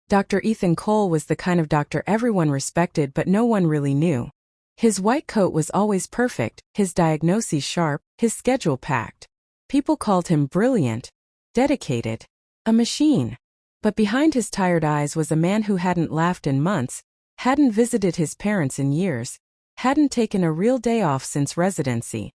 Dr. Ethan Cole was the kind of doctor everyone respected but no one really knew. His white coat was always perfect, his diagnoses sharp, his schedule packed. People called him brilliant, dedicated, a machine. But behind his tired eyes was a man who hadn't laughed in months, hadn't visited his parents in years, hadn't taken a real day off since residency.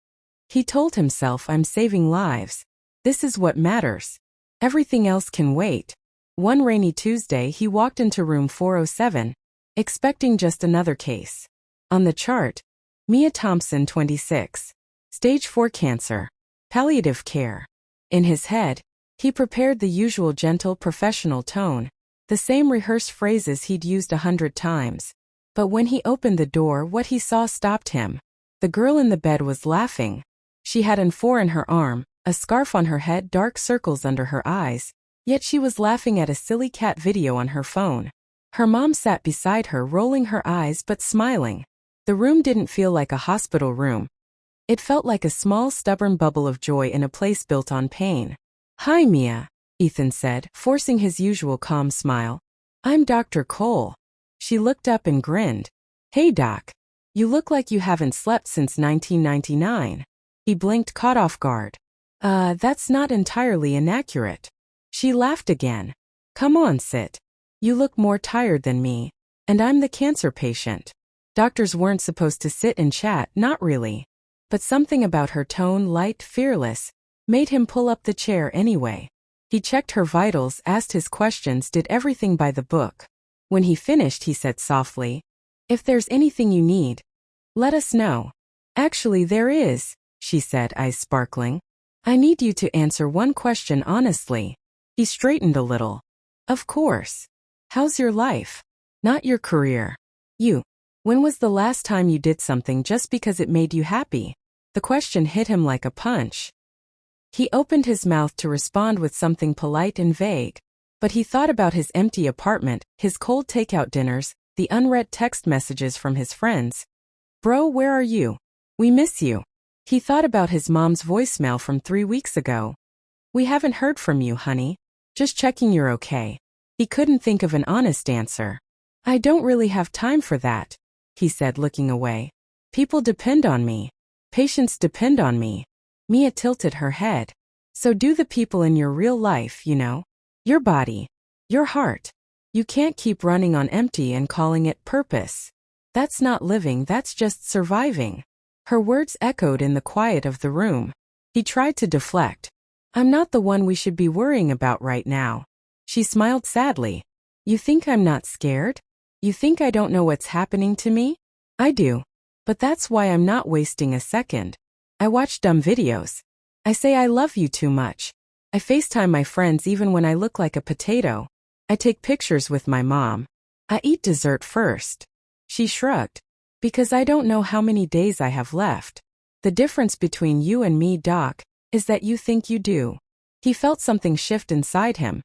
He told himself, I'm saving lives. This is what matters. Everything else can wait. One rainy Tuesday he walked into room 407, expecting just another case. On the chart, Mia Thompson, 26. Stage 4 cancer. Palliative care. In his head, he prepared the usual gentle professional tone, the same rehearsed phrases he'd used 100 times. But when he opened the door, what he saw stopped him. The girl in the bed was laughing. She had an M4 in her arm, a scarf on her head, dark circles under her eyes, yet she was laughing at a silly cat video on her phone. Her mom sat beside her, rolling her eyes but smiling. The room didn't feel like a hospital room. It felt like a small, stubborn bubble of joy in a place built on pain. Hi, Mia, Ethan said, forcing his usual calm smile. I'm Dr. Cole. She looked up and grinned. Hey, Doc. You look like you haven't slept since 1999. He blinked, caught off guard. That's not entirely inaccurate. She laughed again. Come on, sit. You look more tired than me. And I'm the cancer patient. Doctors weren't supposed to sit and chat, not really. But something about her tone, light, fearless, made him pull up the chair anyway. He checked her vitals, asked his questions, did everything by the book. When he finished, he said softly, If there's anything you need, let us know. Actually, there is, she said, eyes sparkling. I need you to answer one question honestly. He straightened a little. Of course. How's your life? Not your career. You. When was the last time you did something just because it made you happy? The question hit him like a punch. He opened his mouth to respond with something polite and vague, but he thought about his empty apartment, his cold takeout dinners, the unread text messages from his friends. Bro, where are you? We miss you. He thought about his mom's voicemail from 3 weeks ago. We haven't heard from you, honey. Just checking you're okay. He couldn't think of an honest answer. I don't really have time for that, he said, looking away. People depend on me. Patients depend on me. Mia tilted her head. So do the people in your real life, you know. Your body. Your heart. You can't keep running on empty and calling it purpose. That's not living, that's just surviving. Her words echoed in the quiet of the room. He tried to deflect. I'm not the one we should be worrying about right now. She smiled sadly. You think I'm not scared? You think I don't know what's happening to me? I do. But that's why I'm not wasting a second. I watch dumb videos. I say I love you too much. I FaceTime my friends even when I look like a potato. I take pictures with my mom. I eat dessert first. She shrugged. Because I don't know how many days I have left. The difference between you and me, Doc, is that you think you do. He felt something shift inside him.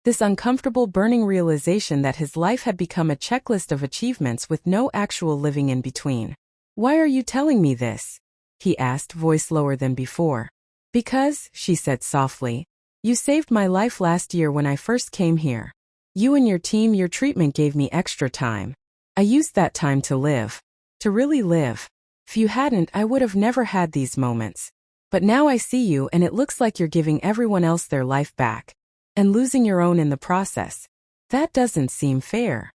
This uncomfortable, burning realization that his life had become a checklist of achievements with no actual living in between. Why are you telling me this? He asked, voice lower than before. Because, she said softly, you saved my life last year when I first came here. You and your team, your treatment gave me extra time. I used that time to live. To really live. If you hadn't, I would have never had these moments. But now I see you and it looks like you're giving everyone else their life back. And losing your own in the process. That doesn't seem fair.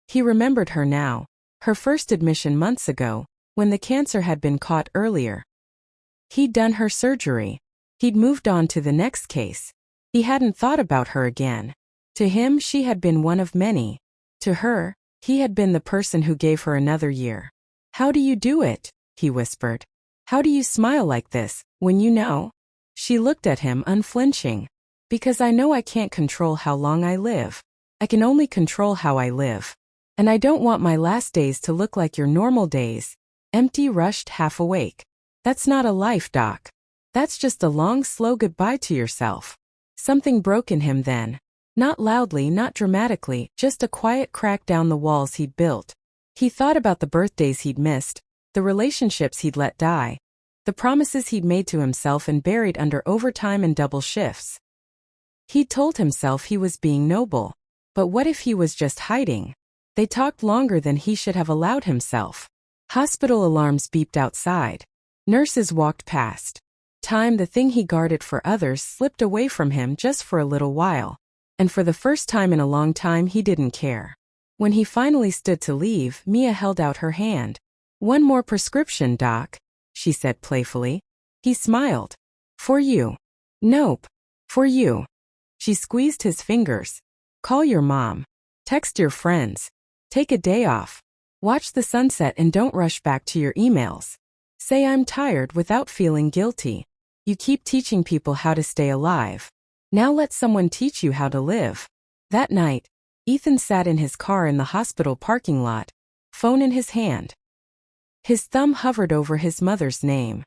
He remembered her now. Her first admission months ago, when the cancer had been caught earlier. He'd done her surgery. He'd moved on to the next case. He hadn't thought about her again. To him, she had been one of many. To her, he had been the person who gave her another year. How do you do it? He whispered. How do you smile like this, when you know? She looked at him, unflinching. Because I know I can't control how long I live. I can only control how I live. And I don't want my last days to look like your normal days. Empty, rushed, half awake. That's not a life, Doc. That's just a long, slow goodbye to yourself. Something broke in him then. Not loudly, not dramatically, just a quiet crack down the walls he'd built. He thought about the birthdays he'd missed, the relationships he'd let die, the promises he'd made to himself and buried under overtime and double shifts. He'd told himself he was being noble. But what if he was just hiding? They talked longer than he should have allowed himself. Hospital alarms beeped outside. Nurses walked past. Time, the thing he guarded for others, slipped away from him just for a little while. And for the first time in a long time, he didn't care. When he finally stood to leave, Mia held out her hand. "One more prescription, Doc," she said playfully. He smiled. "For you." "Nope. For you." She squeezed his fingers. "Call your mom. Text your friends. Take a day off. Watch the sunset and don't rush back to your emails. Say I'm tired without feeling guilty. You keep teaching people how to stay alive. Now let someone teach you how to live." That night, Ethan sat in his car in the hospital parking lot, phone in his hand. His thumb hovered over his mother's name.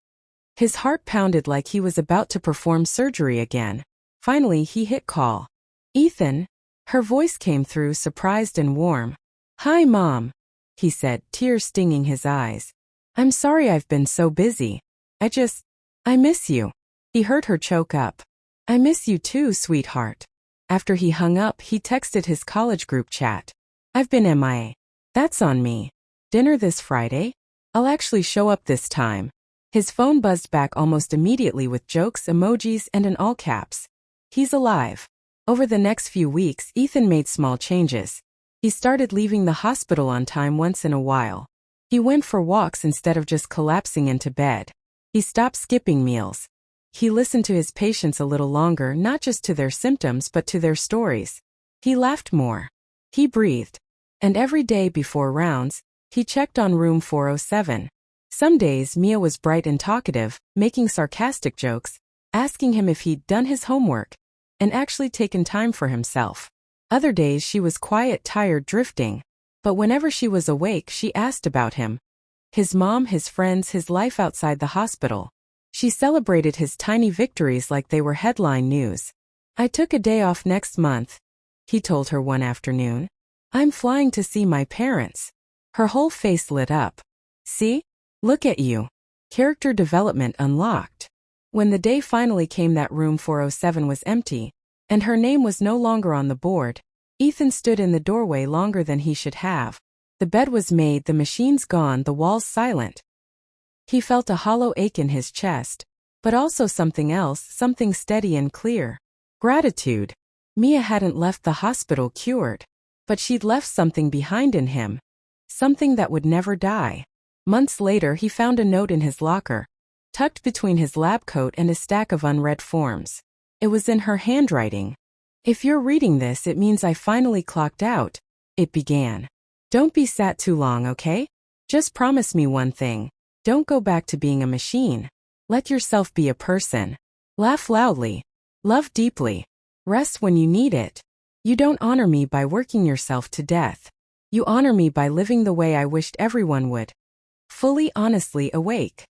His heart pounded like he was about to perform surgery again. Finally, he hit call. "Ethan?" Her voice came through, surprised and warm. "Hi, Mom," he said, tears stinging his eyes. "I'm sorry I've been so busy. I miss you." He heard her choke up. "I miss you too, sweetheart." After he hung up, he texted his college group chat. "I've been MIA. That's on me. Dinner this Friday? I'll actually show up this time." His phone buzzed back almost immediately with jokes, emojis, and in all caps. He's alive. Over the next few weeks, Ethan made small changes. He started leaving the hospital on time once in a while. He went for walks instead of just collapsing into bed. He stopped skipping meals. He listened to his patients a little longer, not just to their symptoms but to their stories. He laughed more. He breathed. And every day before rounds, he checked on room 407. Some days Mia was bright and talkative, making sarcastic jokes, asking him if he'd done his homework, and actually taken time for himself. Other days she was quiet, tired, drifting. But whenever she was awake, she asked about him. His mom, his friends, his life outside the hospital. She celebrated his tiny victories like they were headline news. "I took a day off next month," he told her one afternoon. "I'm flying to see my parents." Her whole face lit up. "See? Look at you. Character development unlocked." When the day finally came that room 407 was empty, and her name was no longer on the board, Ethan stood in the doorway longer than he should have. The bed was made, the machines gone, the walls silent. He felt a hollow ache in his chest, but also something else, something steady and clear. Gratitude. Mia hadn't left the hospital cured, but she'd left something behind in him. Something that would never die. Months later, he found a note in his locker, tucked between his lab coat and a stack of unread forms. It was in her handwriting. "If you're reading this, it means I finally clocked out," it began. "Don't be sat too long, okay? Just promise me one thing. Don't go back to being a machine. Let yourself be a person. Laugh loudly. Love deeply. Rest when you need it. You don't honor me by working yourself to death. You honor me by living the way I wished everyone would. Fully, honestly awake."